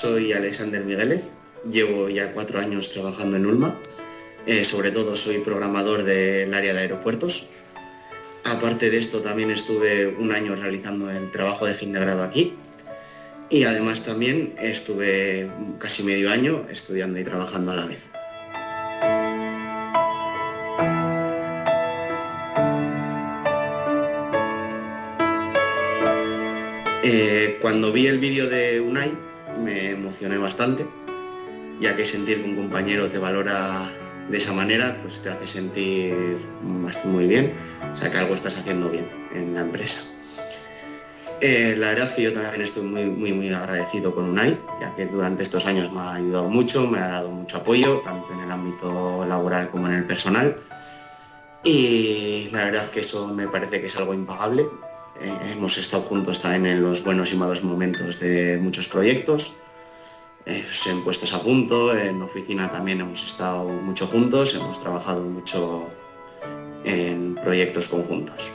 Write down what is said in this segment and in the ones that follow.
soy Alexander Migueles, llevo ya 4 años trabajando en Ulma. Sobre todo soy programador del área de aeropuertos. Aparte de esto también estuve un año realizando el trabajo de fin de grado aquí y además también estuve casi medio año estudiando y trabajando a la vez. Cuando vi el vídeo de Unai me emocioné bastante, ya que sentir que un compañero te valora de esa manera pues te hace sentir muy bien, o sea que algo estás haciendo bien en la empresa. La verdad es que yo también estoy muy agradecido con Unai, ya que durante estos años me ha ayudado mucho, me ha dado mucho apoyo, tanto en el ámbito laboral como en el personal. Y la verdad que eso me parece que es algo impagable. Hemos estado juntos también en los buenos y malos momentos de muchos proyectos, en puestos a punto, en oficina también hemos estado mucho juntos, hemos trabajado mucho en proyectos conjuntos.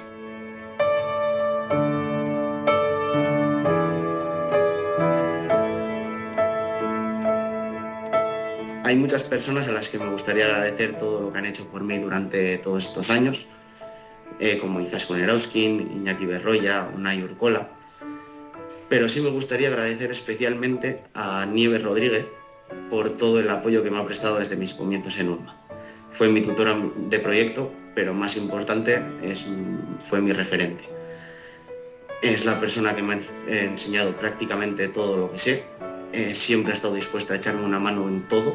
Hay muchas personas a las que me gustaría agradecer todo lo que han hecho por mí durante todos estos años, como Izaskun Erauzkin, Iñaki Berroya, Unai Urkola. Pero sí me gustaría agradecer especialmente a Nieves Rodríguez por todo el apoyo que me ha prestado desde mis comienzos en Ulma. Fue mi tutora de proyecto, pero más importante fue mi referente. Es la persona que me ha enseñado prácticamente todo lo que sé. Siempre ha estado dispuesta a echarme una mano en todo.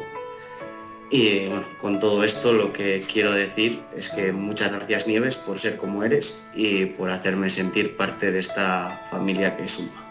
Y bueno, con todo esto lo que quiero decir es que muchas gracias, Nieves, por ser como eres y por hacerme sentir parte de esta familia que es Ulma.